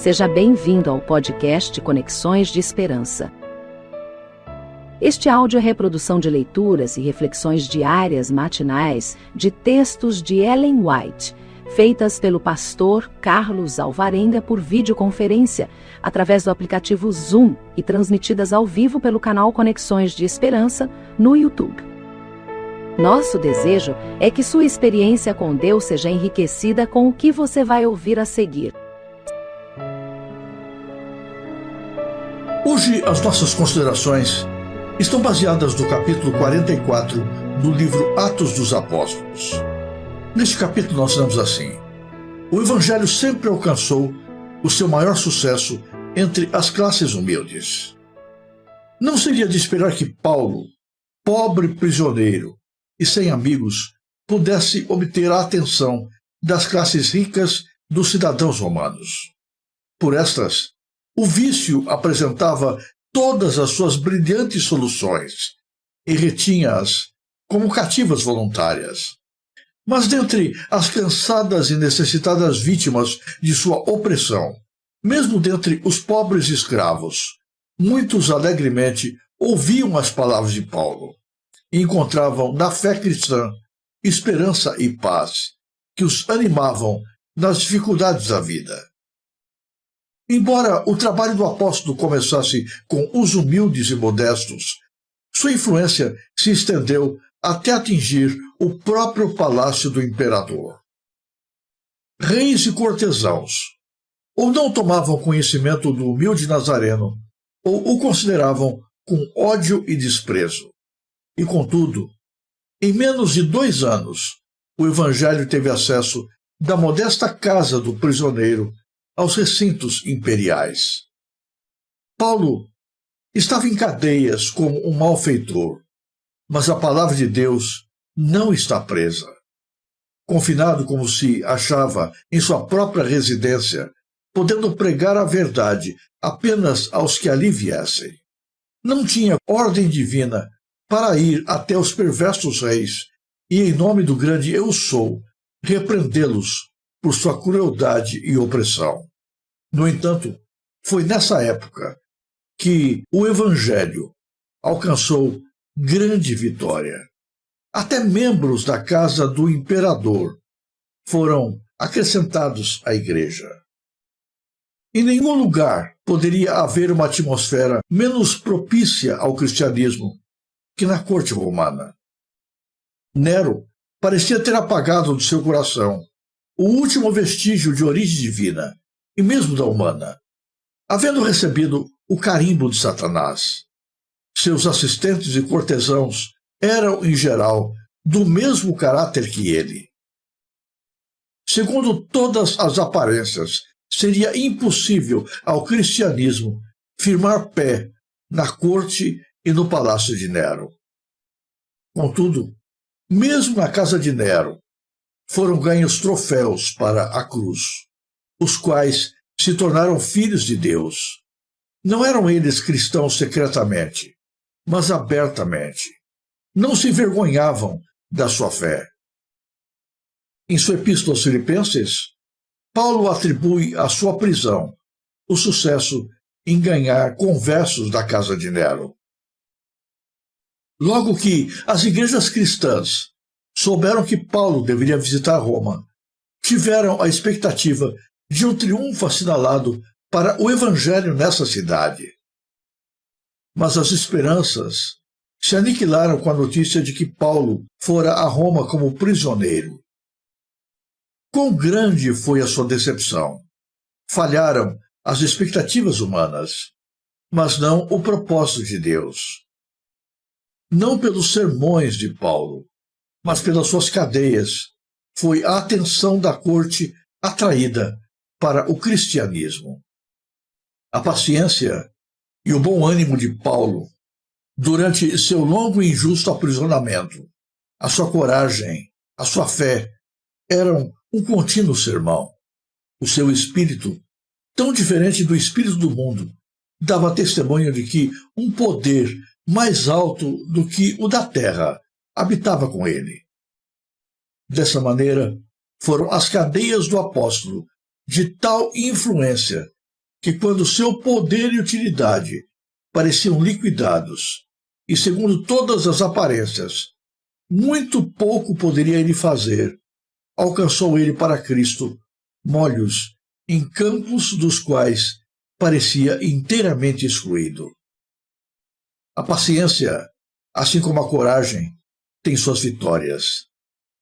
Seja bem-vindo ao podcast Conexões de Esperança. Este áudio é reprodução de leituras e reflexões diárias matinais de textos de Ellen White, feitas pelo pastor Carlos Alvarenga por videoconferência, através do aplicativo Zoom e transmitidas ao vivo pelo canal Conexões de Esperança no YouTube. Nosso desejo é que sua experiência com Deus seja enriquecida com o que você vai ouvir a seguir. Hoje, as nossas considerações estão baseadas no capítulo 44 do livro Atos dos Apóstolos. Neste capítulo nós lemos assim: o Evangelho sempre alcançou o seu maior sucesso entre as classes humildes. Não seria de esperar que Paulo, pobre prisioneiro e sem amigos, pudesse obter a atenção das classes ricas dos cidadãos romanos. Por estas, o vício apresentava todas as suas brilhantes soluções e retinha-as como cativas voluntárias. Mas dentre as cansadas e necessitadas vítimas de sua opressão, mesmo dentre os pobres escravos, muitos alegremente ouviam as palavras de Paulo e encontravam na fé cristã esperança e paz que os animavam nas dificuldades da vida. Embora o trabalho do apóstolo começasse com os humildes e modestos, sua influência se estendeu até atingir o próprio palácio do imperador. Reis e cortesãos ou não tomavam conhecimento do humilde Nazareno, ou o consideravam com ódio e desprezo. E, contudo, em menos de 2 anos, o Evangelho teve acesso da modesta casa do prisioneiro aos recintos imperiais. Paulo estava em cadeias como um malfeitor, mas a palavra de Deus não está presa. Confinado como se achava em sua própria residência, podendo pregar a verdade apenas aos que ali viessem. Não tinha ordem divina para ir até os perversos reis e, em nome do grande Eu Sou, repreendê-los por sua crueldade e opressão. No entanto, foi nessa época que o Evangelho alcançou grande vitória. Até membros da casa do imperador foram acrescentados à igreja. Em nenhum lugar poderia haver uma atmosfera menos propícia ao cristianismo que na corte romana. Nero parecia ter apagado do seu coração o último vestígio de origem divina, e mesmo da humana, havendo recebido o carimbo de Satanás. Seus assistentes e cortesãos eram, em geral, do mesmo caráter que ele. Segundo todas as aparências, seria impossível ao cristianismo firmar pé na corte e no palácio de Nero. Contudo, mesmo na casa de Nero, foram ganhos troféus para a cruz, os quais se tornaram filhos de Deus. Não eram eles cristãos secretamente, mas abertamente. Não se envergonhavam da sua fé. Em sua epístola aos Filipenses, Paulo atribui à sua prisão o sucesso em ganhar conversos da casa de Nero. Logo que as igrejas cristãs souberam que Paulo deveria visitar Roma, tiveram a expectativa de um triunfo assinalado para o Evangelho nessa cidade. Mas as esperanças se aniquilaram com a notícia de que Paulo fora a Roma como prisioneiro. Quão grande foi a sua decepção! Falharam as expectativas humanas, mas não o propósito de Deus. Não pelos sermões de Paulo, mas pelas suas cadeias, foi a atenção da corte atraída para o cristianismo. A paciência e o bom ânimo de Paulo durante seu longo e injusto aprisionamento, a sua coragem, a sua fé, eram um contínuo sermão. O seu espírito, tão diferente do espírito do mundo, dava testemunho de que um poder mais alto do que o da terra habitava com ele. Dessa maneira, foram as cadeias do apóstolo de tal influência que quando seu poder e utilidade pareciam liquidados, e segundo todas as aparências, muito pouco poderia ele fazer, alcançou ele para Cristo molhos em campos dos quais parecia inteiramente excluído. A paciência, assim como a coragem, tem suas vitórias.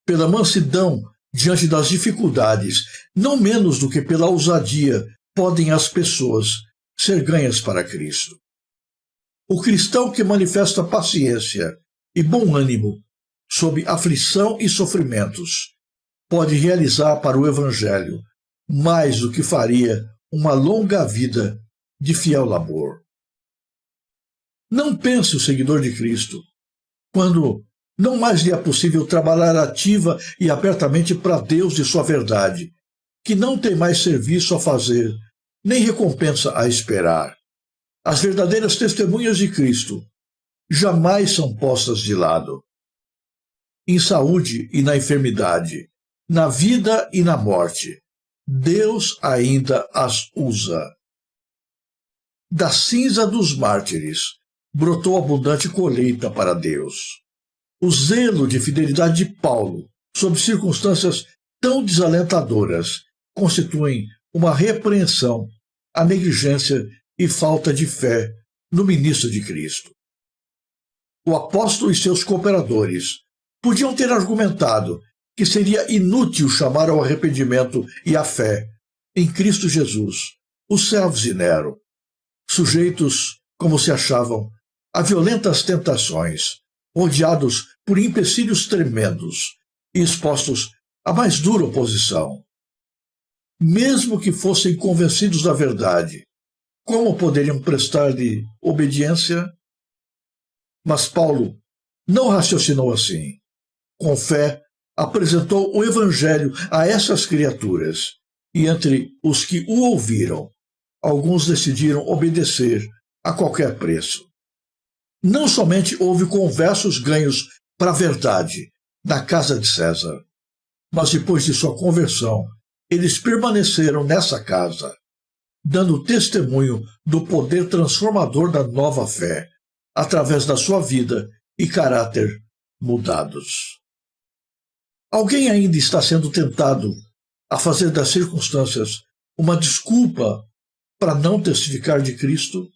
Pela mansidão diante das dificuldades, não menos do que pela ousadia, podem as pessoas ser ganhas para Cristo. O cristão que manifesta paciência e bom ânimo sob aflição e sofrimentos pode realizar para o Evangelho mais do que faria uma longa vida de fiel labor. Não pense o seguidor de Cristo, quando não mais lhe é possível trabalhar ativa e abertamente para Deus e sua verdade, que não tem mais serviço a fazer, nem recompensa a esperar. As verdadeiras testemunhas de Cristo jamais são postas de lado. Em saúde e na enfermidade, na vida e na morte, Deus ainda as usa. Da cinza dos mártires brotou abundante colheita para Deus. O zelo de fidelidade de Paulo, sob circunstâncias tão desalentadoras, constituem uma repreensão à negligência e falta de fé no ministro de Cristo. O apóstolo e seus cooperadores podiam ter argumentado que seria inútil chamar ao arrependimento e à fé em Cristo Jesus os servos de Nero, sujeitos, como se achavam, a violentas tentações, rodeados por empecilhos tremendos e expostos à mais dura oposição. Mesmo que fossem convencidos da verdade, como poderiam prestar-lhe obediência? Mas Paulo não raciocinou assim. Com fé, apresentou o Evangelho a essas criaturas, e entre os que o ouviram, alguns decidiram obedecer a qualquer preço. Não somente houve conversos ganhos para a verdade na casa de César, mas depois de sua conversão, eles permaneceram nessa casa, dando testemunho do poder transformador da nova fé, através da sua vida e caráter mudados. Alguém ainda está sendo tentado a fazer das circunstâncias uma desculpa para não testificar de Cristo?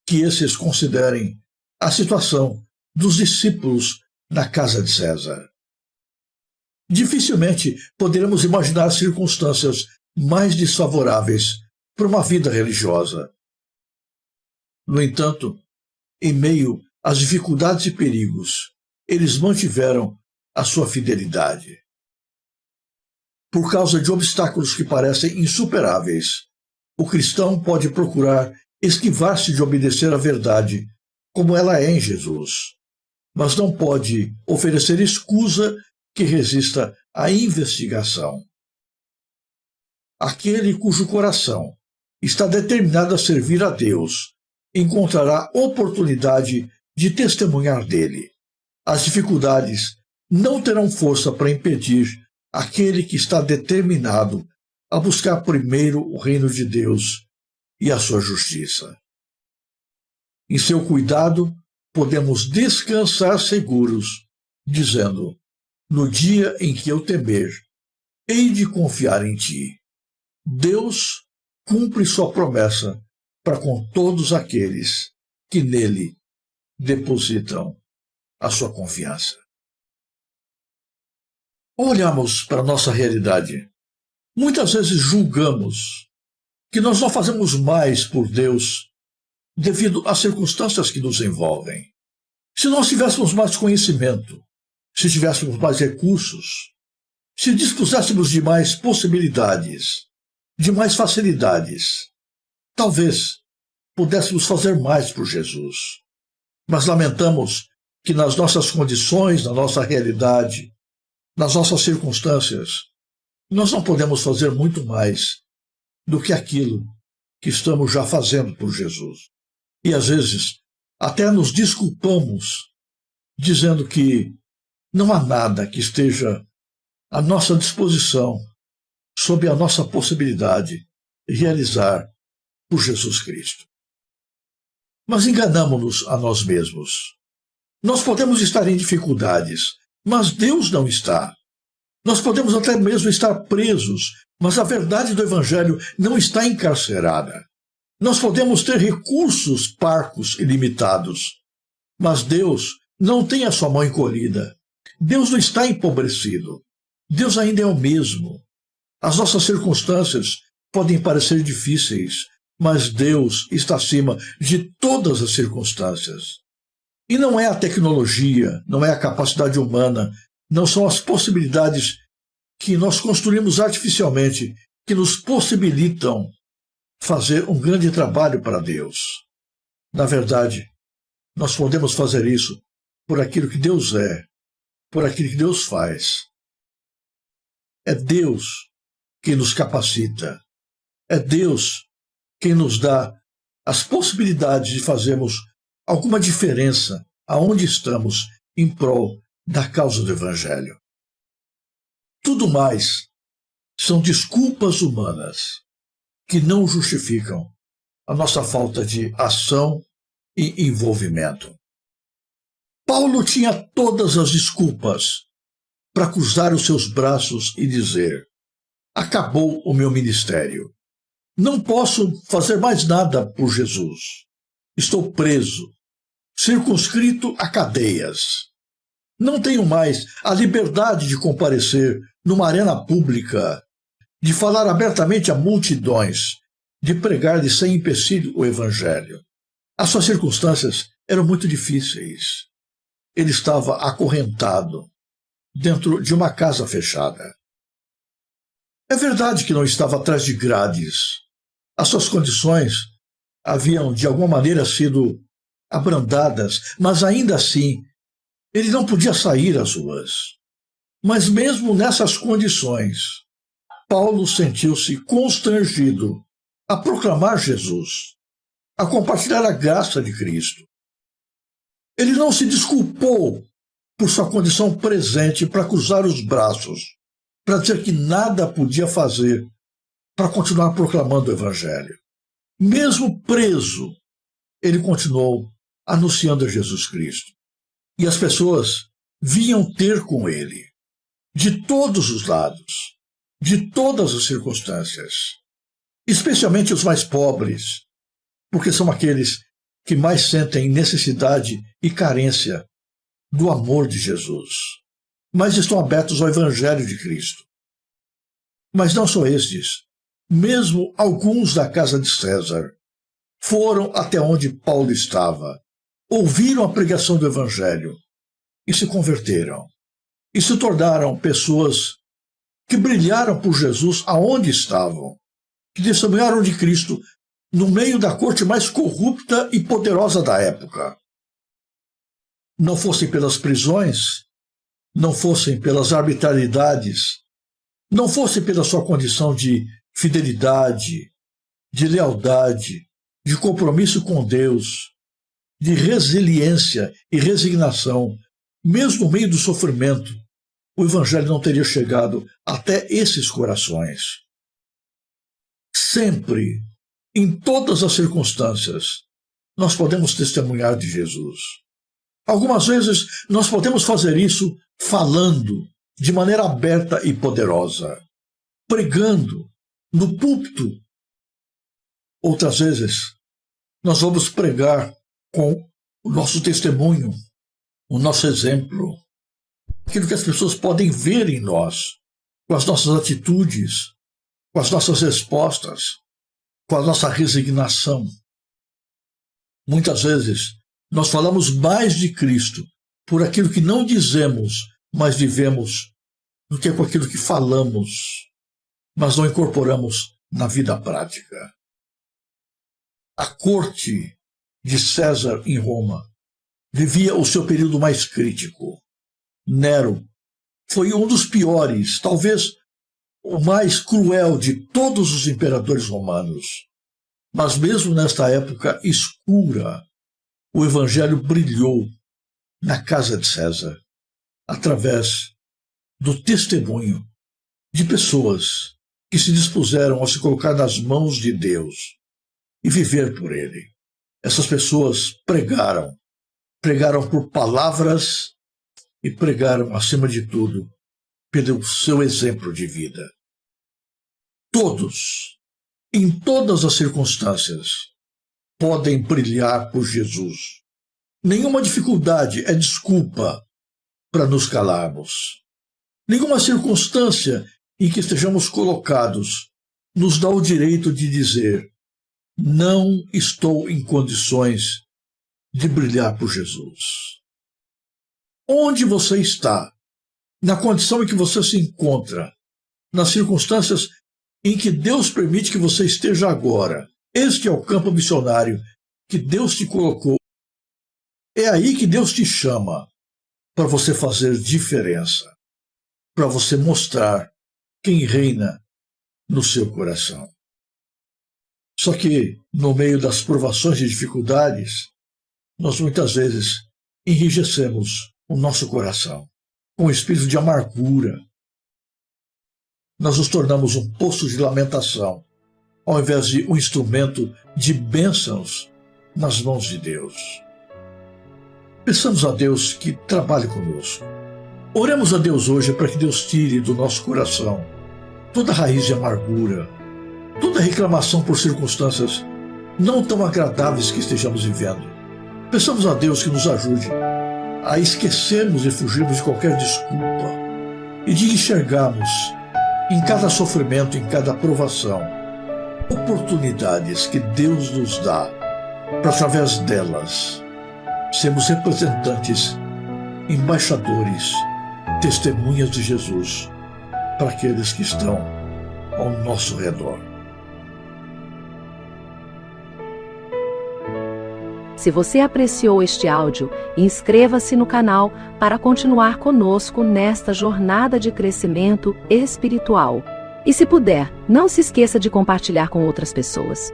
Que esses considerem a situação dos discípulos na casa de César. Dificilmente poderemos imaginar circunstâncias mais desfavoráveis para uma vida religiosa. No entanto, em meio às dificuldades e perigos, eles mantiveram a sua fidelidade. Por causa de obstáculos que parecem insuperáveis, o cristão pode procurar esquivar-se de obedecer à verdade, como ela é em Jesus, mas não pode oferecer escusa que resista à investigação. Aquele cujo coração está determinado a servir a Deus encontrará oportunidade de testemunhar dele. As dificuldades não terão força para impedir aquele que está determinado a buscar primeiro o reino de Deus e a sua justiça. Em seu cuidado, podemos descansar seguros, dizendo: no dia em que eu temer, hei de confiar em ti. Deus cumpre sua promessa para com todos aqueles que nele depositam a sua confiança. Olhamos para a nossa realidade. Muitas vezes julgamos que nós não fazemos mais por Deus devido às circunstâncias que nos envolvem. Se nós tivéssemos mais conhecimento, se tivéssemos mais recursos, se dispuséssemos de mais possibilidades, de mais facilidades, talvez pudéssemos fazer mais por Jesus. Mas lamentamos que nas nossas condições, na nossa realidade, nas nossas circunstâncias, nós não podemos fazer muito mais do que aquilo que estamos já fazendo por Jesus. E às vezes até nos desculpamos, dizendo que não há nada que esteja à nossa disposição, sob a nossa possibilidade, de realizar por Jesus Cristo. Mas enganamo-nos a nós mesmos. Nós podemos estar em dificuldades, mas Deus não está. Nós podemos até mesmo estar presos, mas a verdade do Evangelho não está encarcerada. Nós podemos ter recursos parcos e limitados, mas Deus não tem a sua mão encolhida. Deus não está empobrecido. Deus ainda é o mesmo. As nossas circunstâncias podem parecer difíceis, mas Deus está acima de todas as circunstâncias. E não é a tecnologia, não é a capacidade humana, não são as possibilidades que nós construímos artificialmente que nos possibilitam fazer um grande trabalho para Deus. Na verdade, nós podemos fazer isso por aquilo que Deus é, por aquilo que Deus faz. É Deus quem nos capacita. É Deus quem nos dá as possibilidades de fazermos alguma diferença aonde estamos em prol da causa do Evangelho. Tudo mais são desculpas humanas que não justificam a nossa falta de ação e envolvimento. Paulo tinha todas as desculpas para cruzar os seus braços e dizer: acabou o meu ministério. Não posso fazer mais nada por Jesus. Estou preso, circunscrito a cadeias. Não tenho mais a liberdade de comparecer numa arena pública, de falar abertamente a multidões, de pregar-lhe sem empecilho o Evangelho. As suas circunstâncias eram muito difíceis. Ele estava acorrentado dentro de uma casa fechada. É verdade que não estava atrás de grades. As suas condições haviam, de alguma maneira, sido abrandadas, mas ainda assim, ele não podia sair às ruas. Mas mesmo nessas condições, Paulo sentiu-se constrangido a proclamar Jesus, a compartilhar a graça de Cristo. Ele não se desculpou por sua condição presente para cruzar os braços, para dizer que nada podia fazer para continuar proclamando o Evangelho. Mesmo preso, ele continuou anunciando a Jesus Cristo. E as pessoas vinham ter com ele, de todos os lados, de todas as circunstâncias, especialmente os mais pobres, porque são aqueles que mais sentem necessidade e carência do amor de Jesus, mas estão abertos ao Evangelho de Cristo. Mas não só estes, mesmo alguns da casa de César foram até onde Paulo estava, ouviram a pregação do Evangelho e se converteram, e se tornaram pessoas que brilharam por Jesus aonde estavam, que testemunharam de Cristo no meio da corte mais corrupta e poderosa da época. Não fossem pelas prisões, não fossem pelas arbitrariedades, não fossem pela sua condição de fidelidade, de lealdade, de compromisso com Deus, de resiliência e resignação, mesmo no meio do sofrimento, o Evangelho não teria chegado até esses corações. Sempre, em todas as circunstâncias, nós podemos testemunhar de Jesus. Algumas vezes nós podemos fazer isso falando de maneira aberta e poderosa, pregando no púlpito. Outras vezes nós vamos pregar com o nosso testemunho, o nosso exemplo, aquilo que as pessoas podem ver em nós, com as nossas atitudes, com as nossas respostas, com a nossa resignação. Muitas vezes nós falamos mais de Cristo por aquilo que não dizemos, mas vivemos, do que com aquilo que falamos, mas não incorporamos na vida prática. A corte de César em Roma vivia o seu período mais crítico. Nero foi um dos piores, talvez o mais cruel de todos os imperadores romanos. Mas mesmo nesta época escura, o Evangelho brilhou na casa de César, através do testemunho de pessoas que se dispuseram a se colocar nas mãos de Deus e viver por ele. Essas pessoas pregaram por palavras e pregaram, acima de tudo, pelo seu exemplo de vida. Todos, em todas as circunstâncias, podem brilhar por Jesus. Nenhuma dificuldade é desculpa para nos calarmos. Nenhuma circunstância em que estejamos colocados nos dá o direito de dizer: não estou em condições de brilhar por Jesus. Onde você está, na condição em que você se encontra, nas circunstâncias em que Deus permite que você esteja agora, este é o campo missionário que Deus te colocou. É aí que Deus te chama para você fazer diferença, para você mostrar quem reina no seu coração. Só que, no meio das provações e dificuldades, nós muitas vezes enrijecemos o nosso coração com um espírito de amargura. Nós nos tornamos um poço de lamentação, ao invés de um instrumento de bênçãos nas mãos de Deus. Peçamos a Deus que trabalhe conosco. Oremos a Deus hoje para que Deus tire do nosso coração toda raiz de amargura, toda reclamação por circunstâncias não tão agradáveis que estejamos vivendo. Peçamos a Deus que nos ajude a esquecermos e fugirmos de qualquer desculpa e de enxergarmos em cada sofrimento, em cada provação, oportunidades que Deus nos dá para, através delas, sermos representantes, embaixadores, testemunhas de Jesus para aqueles que estão ao nosso redor. Se você apreciou este áudio, inscreva-se no canal para continuar conosco nesta jornada de crescimento espiritual. E se puder, não se esqueça de compartilhar com outras pessoas.